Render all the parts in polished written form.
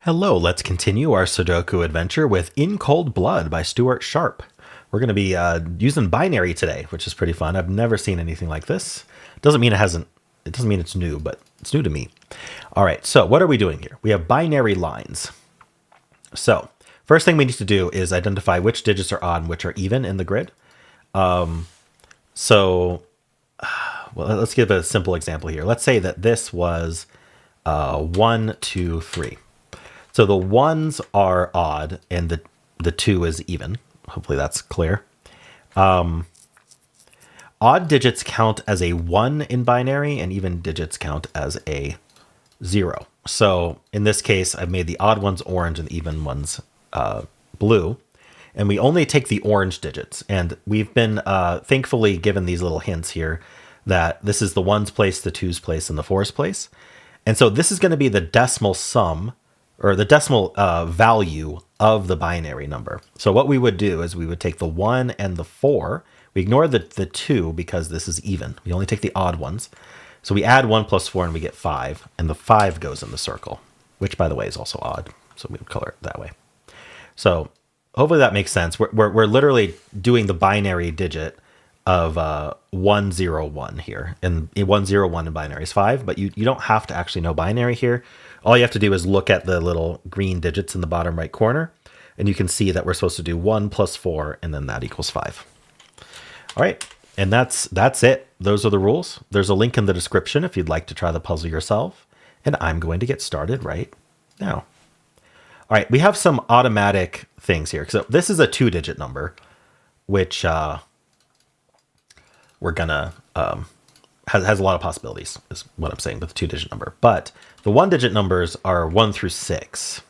Hello, let's continue our Sudoku adventure with In Cold Blood by Stuart Sharpe. We're going to be using binary today, which is pretty fun. I've never seen anything like this. It doesn't mean it's new, but it's new to me. All right, so what are we doing here? We have binary lines. So first thing we need to do is identify which digits are odd and which are even in the grid. Well, let's give a simple example here. Let's say that this was 1, 2, 3. So the ones are odd and the 2 is even. Hopefully that's clear. Odd digits count as a 1 in binary and even digits count as a 0. So in this case, I've made the odd ones orange and the even ones blue. And we only take the orange digits. And we've been thankfully given these little hints here that this is the ones place, the twos place, and the fours place. And so this is going to be the decimal sum or the decimal value of the binary number. So what we would do is we would take the 1 and the 4. We ignore the 2 because this is even. We only take the odd ones. So we add 1 plus 4 and we get 5. And the 5 goes in the circle, which, by the way, is also odd. So we would color it that way. So hopefully that makes sense. We're literally doing the binary digit of 101 here. And 101 in binary is 5, but you don't have to actually know binary here. All you have to do is look at the little green digits in the bottom right corner, and you can see that we're supposed to do 1 plus 4, and then that equals 5. All right, and that's it. Those are the rules. There's a link in the description if you'd like to try the puzzle yourself, and I'm going to get started right now. All right, we have some automatic things here. So this is a 2-digit number, which we're gonna has a lot of possibilities, is what I'm saying with the 2-digit number. But the 1-digit numbers are 1 through 6.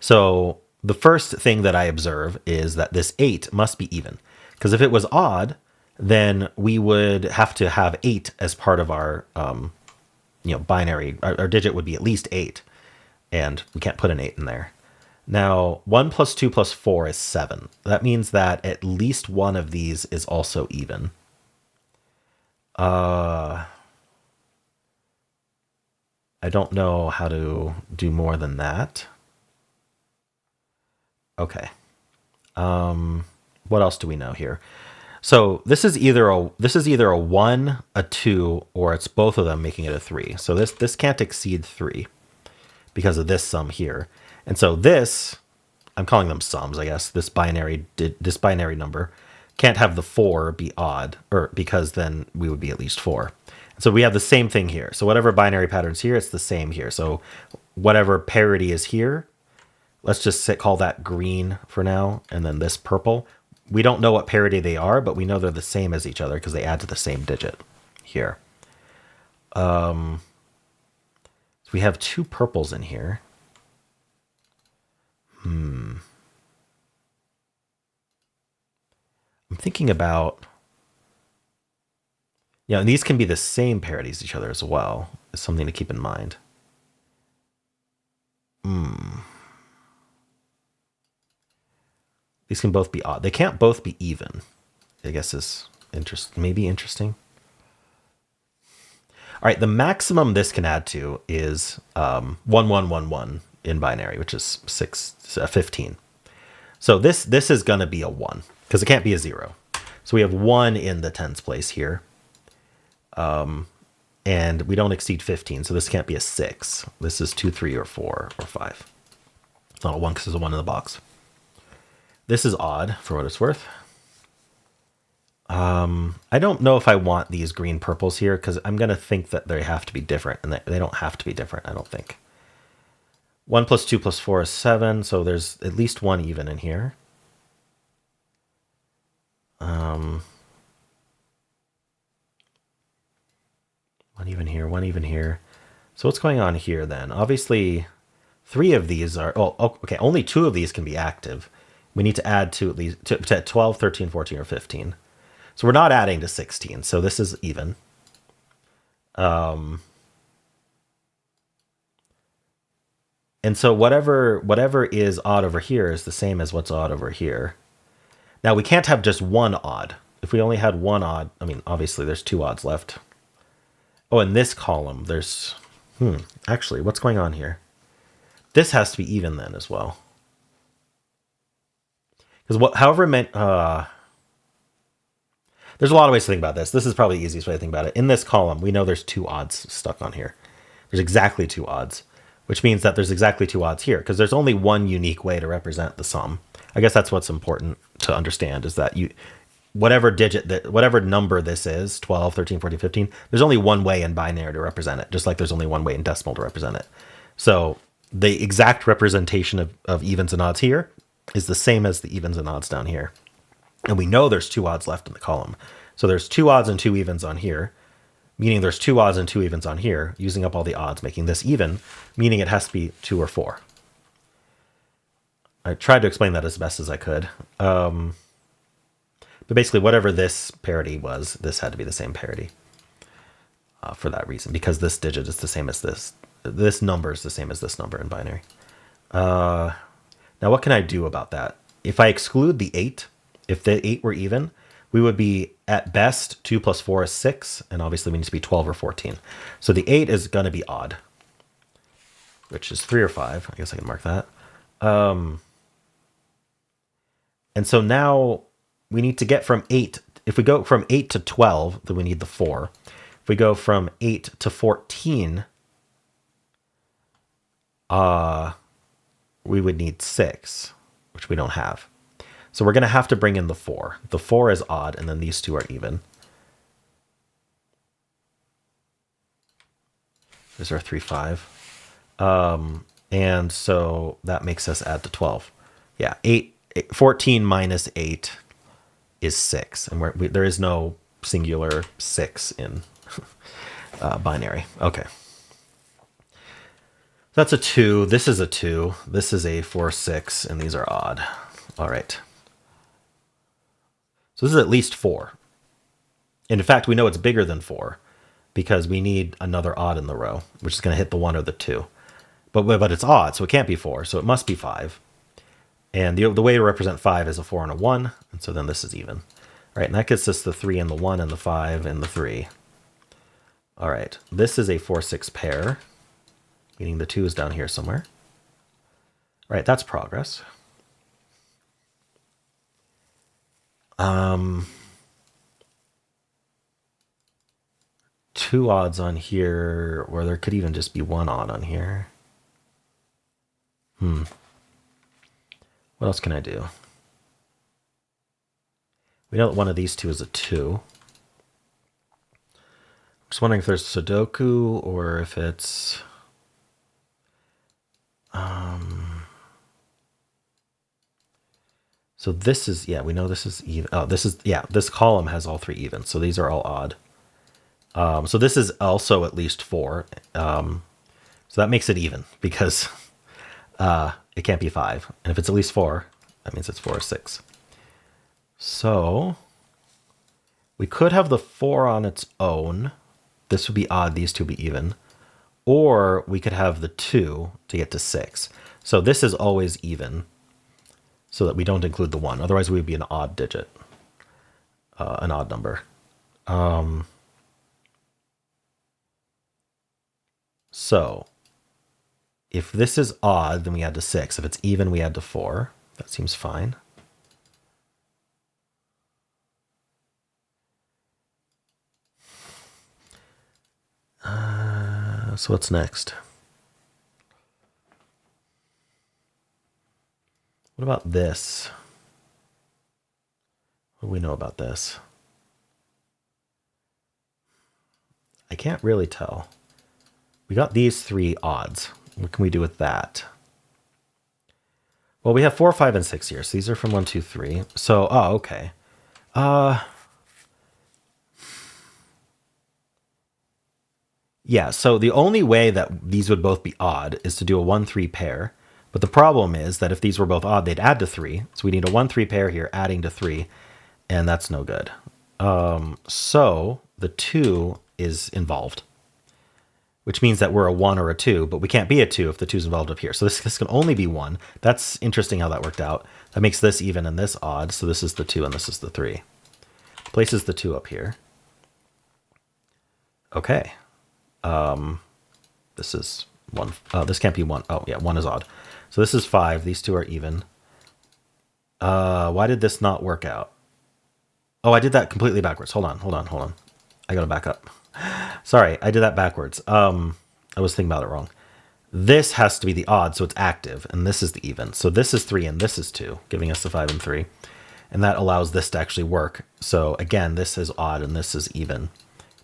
So the first thing that I observe is that this 8 must be even, because if it was odd, then we would have to have 8 as part of our binary. Our digit would be at least 8, and we can't put an 8 in there. Now 1 plus 2 plus 4 is 7. That means that at least one of these is also even. I don't know how to do more than that. Okay. What else do we know here? So this is either a 1, a 2, or it's both of them making it a 3. So this can't exceed 3 because of this sum here. And so this, I'm calling them sums, I guess. This binary number can't have the 4 be odd, or because then we would be at least 4. So we have the same thing here. So whatever binary pattern's here, it's the same here. So whatever parity is here, let's just call that green for now, and then this purple. We don't know what parity they are, but we know they're the same as each other because they add to the same digit here. So we have 2 purples in here. I'm thinking about, and these can be the same parity as each other as well. It's something to keep in mind. These can both be odd. They can't both be even, I guess is maybe interesting. All right, the maximum this can add to is 1111 in binary, which is 15. So this is going to be a 1 because it can't be a 0. So we have 1 in the tens place here. And we don't exceed 15, so this can't be a 6. This is 2, 3, or 4, or 5. It's not a 1 because there's a 1 in the box. This is odd for what it's worth. I don't know if I want these green purples here because I'm going to think that they have to be different, and they don't have to be different, I don't think. 1 plus 2 plus 4 is 7, so there's at least 1 even in here. One even here, 1 even here. So what's going on here then? Obviously, 3 of these are, okay, only 2 of these can be active. We need to add to at least to 12, 13, 14, or 15. So we're not adding to 16, so this is even. And so whatever is odd over here is the same as what's odd over here. Now we can't have just 1 odd. If we only had 1 odd, I mean, obviously there's 2 odds left. Oh, in this column, there's, actually, what's going on here? this has to be even then as well. Because however many, there's a lot of ways to think about this. This is probably the easiest way to think about it. In this column, we know there's 2 odds stuck on here. There's exactly 2 odds, which means that there's exactly 2 odds here, because there's only one unique way to represent the sum. I guess that's what's important to understand, is that whatever number this is, 12, 13, 14, 15, there's only one way in binary to represent it, just like there's only one way in decimal to represent it. So the exact representation of evens and odds here is the same as the evens and odds down here. And we know there's 2 odds left in the column. So there's 2 odds and 2 evens on here, meaning there's 2 odds and 2 evens on here, using up all the odds, making this even, meaning it has to be 2 or 4. I tried to explain that as best as I could. But basically, whatever this parity was, this had to be the same parity for that reason, because this digit is the same as this. This number is the same as this number in binary. Now, what can I do about that? If I exclude the 8, if the 8 were even, we would be at best 2 plus 4 is 6, and obviously we need to be 12 or 14. So the 8 is going to be odd, which is 3 or 5. I guess I can mark that. And so now we need to get from 8. If we go from 8 to 12, then we need the 4. If we go from 8 to 14, we would need 6, which we don't have. So we're going to have to bring in the 4. The 4 is odd, and then these 2 are even. There's our 3, 5. And so that makes us add to 12. Yeah, 14 minus 8 is 6. And there is no singular 6 in binary. Okay. That's a 2. This is a 2. This is a 4, 6, and these are odd. All right. So this is at least 4. And in fact, we know it's bigger than 4 because we need another odd in the row, which is going to hit the 1 or the 2. But it's odd, so it can't be 4, so it must be 5. And the way to represent 5 is a 4 and a 1, and so then this is even. All right, and that gets us the 3 and the 1 and the 5 and the 3. All right, this is a 4, 6 pair, meaning the 2 is down here somewhere. All right, that's progress. 2 odds on here, or there could even just be 1 odd on here. What else can I do? We know that one of these 2 is a 2. I'm just wondering if there's Sudoku or if it's... So this is, yeah, we know this is even. Oh, this is, yeah, this column has all 3 even. So these are all odd. So this is also at least 4. So that makes it even because it can't be 5. And if it's at least 4, that means it's 4 or 6. So we could have the 4 on its own. This would be odd. These 2 would be even. Or we could have the 2 to get to 6. So this is always even, so that we don't include the 1. Otherwise, we would be an odd digit, an odd number. So if this is odd, then we add to 6. If it's even, we add to 4. That seems fine. So what's next? What about this? What do we know about this? I can't really tell. We got these 3 odds. What can we do with that? Well, we have 4, 5, and 6 here. So these are from 1, 2, 3. So, oh, okay. Yeah, so the only way that these would both be odd is to do a 1, 3 pair. But the problem is that if these were both odd, they'd add to 3. So we need a 1, 3 pair here adding to 3. And that's no good. So the 2 is involved, which means that we're a 1 or a 2, but we can't be a 2 if the 2 is involved up here. So this can only be 1. That's interesting how that worked out. That makes this even and this odd. So this is the 2 and this is the 3. Places the 2 up here. Okay. This is 1. This can't be 1. Oh, yeah, 1 is odd. So this is 5. These two are even. Why did this not work out? Oh, I did that completely backwards. Hold on. I gotta back up. Sorry, I did that backwards. I was thinking about it wrong. This has to be the odd, so it's active, and this is the even. So this is 3 and this is 2, giving us the 5 and 3. And that allows this to actually work. So again, this is odd and this is even.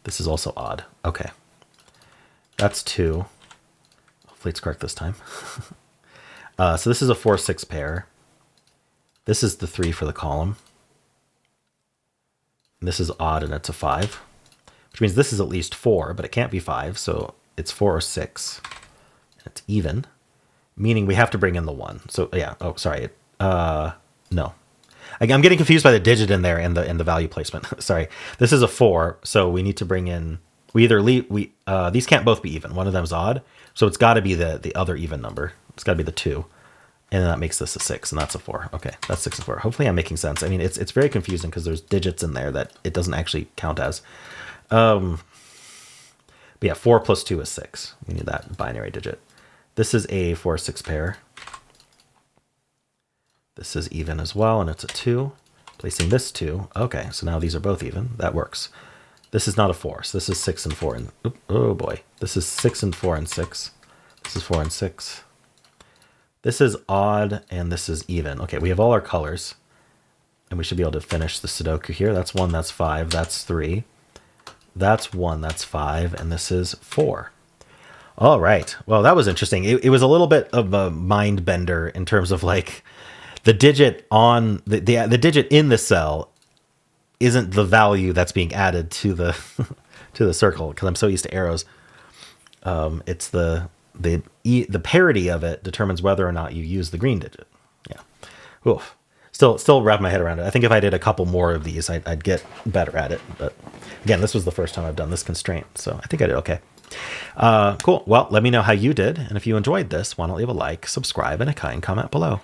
This is also odd. Okay. That's 2. Hopefully it's correct this time. So this is a 4-6 pair. This is the 3 for the column. And this is odd and it's a 5. Which means this is at least 4, but it can't be 5. So it's 4 or 6. And it's even. Meaning we have to bring in the 1. So yeah. Oh, sorry. No. I'm getting confused by the digit in there and the value placement. Sorry. This is a 4. So we need to bring in... We either leave... these can't both be even. One of them is odd. So it's got to be the other even number. It's got to be the 2. And then that makes this a 6, and that's a 4. Okay, that's 6 and 4. Hopefully I'm making sense. I mean, it's very confusing because there's digits in there that it doesn't actually count as. But yeah, 4 plus 2 is 6. We need that binary digit. This is a 4-6 pair. This is even as well, and it's a 2. Placing this 2. Okay, so now these are both even. That works. This is not a 4, so this is 6 and 4. And oh boy, this is 6 and 4 and 6. This is 4 and 6. This is odd, and this is even. Okay, we have all our colors, and we should be able to finish the Sudoku here. That's 1, that's 5, that's 3. That's 1, that's 5, and this is 4. All right. Well, that was interesting. It was a little bit of a mind bender in terms of like the digit on the digit in the cell isn't the value that's being added to the to the circle, because I'm so used to arrows. It's the parity of it determines whether or not you use the green digit. Yeah. Oof. Still wrap my head around it. I think if I did a couple more of these, I'd get better at it. But again, this was the first time I've done this constraint, so I think I did okay. Cool. Well, let me know how you did. And if you enjoyed this, why don't leave a like, subscribe, and a kind comment below.